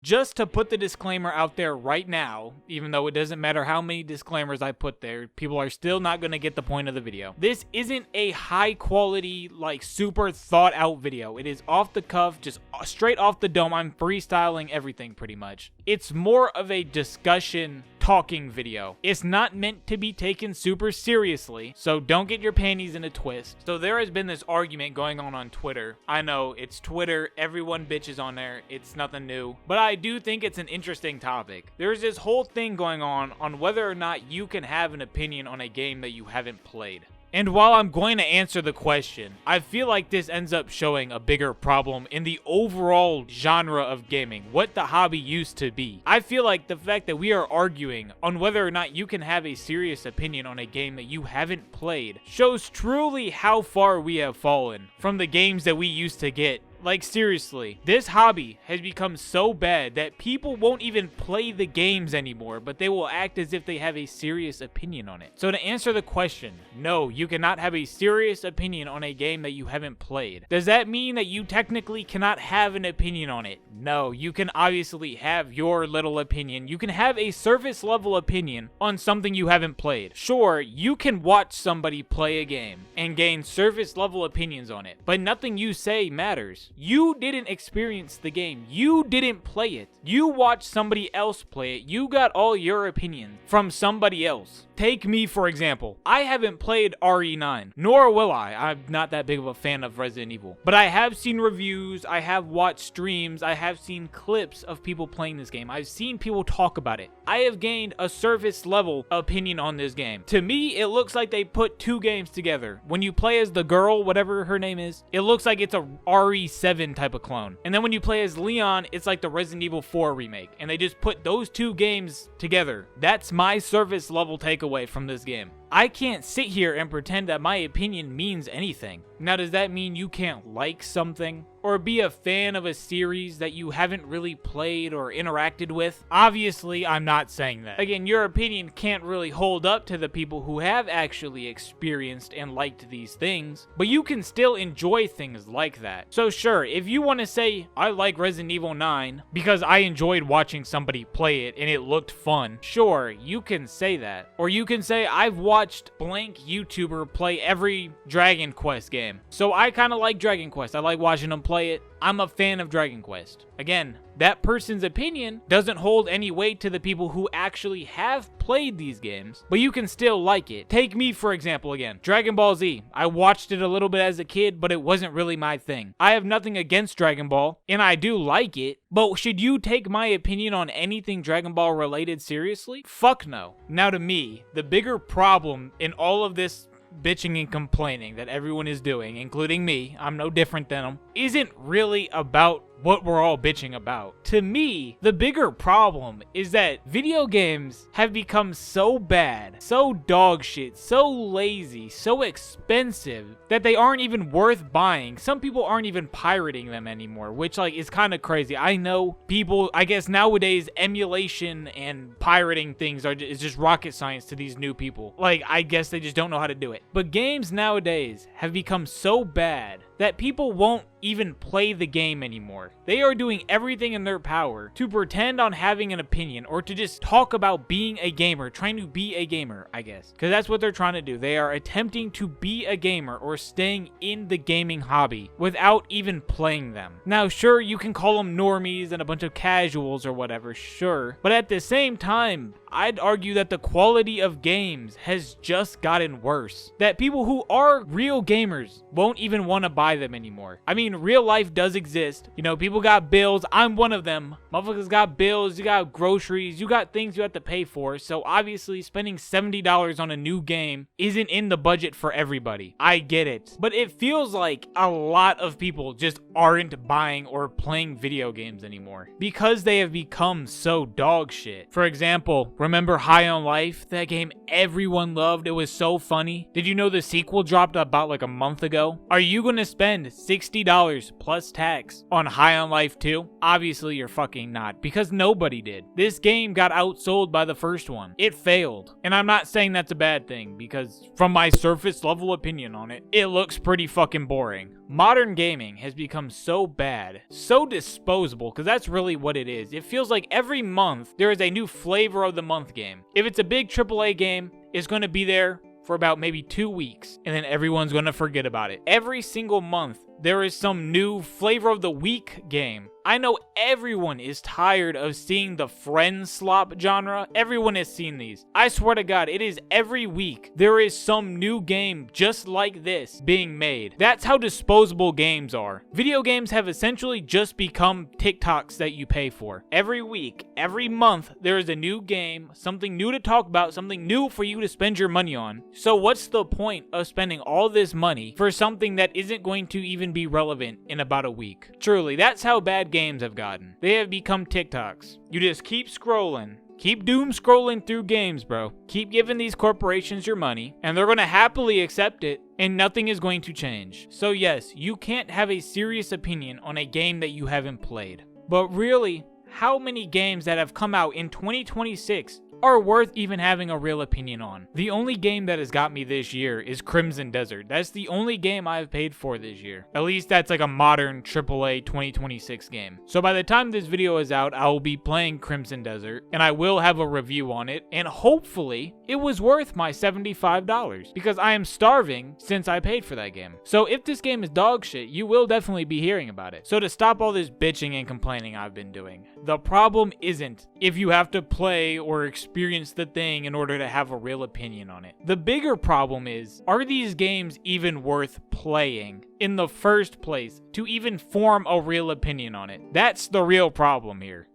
Just to put the disclaimer out there right now, even though it doesn't matter how many disclaimers I put there, people are still not going to get the point of the video. This isn't a high quality, like super thought out video. It is off the cuff, just straight off the dome. I'm freestyling everything pretty much. It's more of a discussion talking video. It's not meant to be taken super seriously, so don't get your panties in a twist. So there has been this argument going on Twitter. I know, it's Twitter, everyone bitches on there, it's nothing new, but I do think it's an interesting topic. There's this whole thing going on whether or not you can have an opinion on a game that you haven't played. And while I'm going to answer the question, I feel like this ends up showing a bigger problem in the overall genre of gaming, what the hobby used to be. I feel like the fact that we are arguing on whether or not you can have a serious opinion on a game that you haven't played shows truly how far we have fallen from the games that we used to get. Like seriously, this hobby has become so bad that people won't even play the games anymore, but they will act as if they have a serious opinion on it. So to answer the question, no, you cannot have a serious opinion on a game that you haven't played. Does that mean that you technically cannot have an opinion on it? No, you can obviously have your little opinion. You can have a surface level opinion on something you haven't played. Sure, you can watch somebody play a game and gain surface level opinions on it, but nothing you say matters. You didn't experience the game. You didn't play it. You watched somebody else play it. You got all your opinions from somebody else. Take me, for example. I haven't played RE9, nor will I. I'm not that big of a fan of Resident Evil. But I have seen reviews, I have watched streams, I have seen clips of people playing this game. I've seen people talk about it. I have gained a surface level opinion on this game. To me, it looks like they put two games together. When you play as the girl, whatever her name is, it looks like it's a RE7 type of clone. And then when you play as Leon, it's like the Resident Evil 4 remake. And they just put those two games together. That's my surface level takeaway from this game. I can't sit here and pretend that my opinion means anything. Now, does that mean you can't like something or be a fan of a series that you haven't really played or interacted with? Obviously, I'm not saying that. Again, your opinion can't really hold up to the people who have actually experienced and liked these things, but you can still enjoy things like that. So sure, if you want to say, I like Resident Evil 9 because I enjoyed watching somebody play it and it looked fun, sure, you can say that. Or you can say, I've watched blank YouTuber play every Dragon Quest game, so I kind of like Dragon Quest. I like watching them play it. I'm a fan of Dragon Quest. Again, that person's opinion doesn't hold any weight to the people who actually have played these games, but you can still like it. Take me, for example, again. Dragon Ball Z. I watched it a little bit as a kid, but it wasn't really my thing. I have nothing against Dragon Ball, and I do like it, but should you take my opinion on anything Dragon Ball related seriously? Fuck no. Now to me, the bigger problem in all of this bitching and complaining that everyone is doing, including me, I'm no different than them, isn't really about what we're all bitching about. To me, the bigger problem is that video games have become so bad, so dog shit, so lazy, so expensive that they aren't even worth buying. Some people aren't even pirating them anymore, which like is kind of crazy. I know people, I guess nowadays emulation and pirating things is just rocket science to these new people. Like, I guess they just don't know how to do it. But games nowadays have become so bad that people won't even play the game anymore. They are doing everything in their power to pretend on having an opinion or to just talk about being a gamer, trying to be a gamer, I guess. Because that's what they're trying to do. They are attempting to be a gamer or staying in the gaming hobby without even playing them. Now, sure, you can call them normies and a bunch of casuals or whatever, sure. But at the same time, I'd argue that the quality of games has just gotten worse. That people who are real gamers won't even want to buy them anymore. I mean, real life does exist. You know, people got bills. I'm one of them. Motherfuckers got bills. You got groceries. You got things you have to pay for. So obviously spending $70 on a new game isn't in the budget for everybody. I get it. But it feels like a lot of people just aren't buying or playing video games anymore because they have become so dog shit. For example, Remember High on Life? That game everyone loved. It was so funny. Did you know the sequel dropped about like a month ago? Are you gonna spend $60 plus tax on High on Life 2? Obviously you're fucking not, because nobody did. This game got outsold by the first one. It failed. And I'm not saying that's a bad thing, because from my surface level opinion on it, it looks pretty fucking boring. Modern gaming has become so bad, so disposable, because that's really what it is. It feels like every month there is a new flavor of the month game. If it's a big AAA game, it's going to be there for about maybe 2 weeks, and then everyone's going to forget about it. Every single month, there is some new flavor of the week game. I know everyone is tired of seeing the friend slop genre. Everyone has seen these. I swear to God, it is every week there is some new game just like this being made. That's how disposable games are. Video games have essentially just become TikToks that you pay for. Every week, every month, there is a new game, something new to talk about, something new for you to spend your money on. So what's the point of spending all this money for something that isn't going to even be relevant in about a week? Truly, that's how bad games have gotten. They have become TikToks. You just keep scrolling. Keep doom scrolling through games, bro. Keep giving these corporations your money, and they're going to happily accept it, and nothing is going to change. So yes, you can't have a serious opinion on a game that you haven't played. But really, how many games that have come out in 2026 are worth even having a real opinion on? The only game that has got me this year is Crimson Desert. That's the only game I've paid for this year. At least that's like a modern AAA 2026 game. So by the time this video is out, I will be playing Crimson Desert, and I will have a review on it, and hopefully it was worth my $75 because I am starving since I paid for that game. So if this game is dog shit, you will definitely be hearing about it. So to stop all this bitching and complaining I've been doing, the problem isn't if you have to play or experience the thing in order to have a real opinion on it. The bigger problem is, are these games even worth playing in the first place to even form a real opinion on it? That's the real problem here.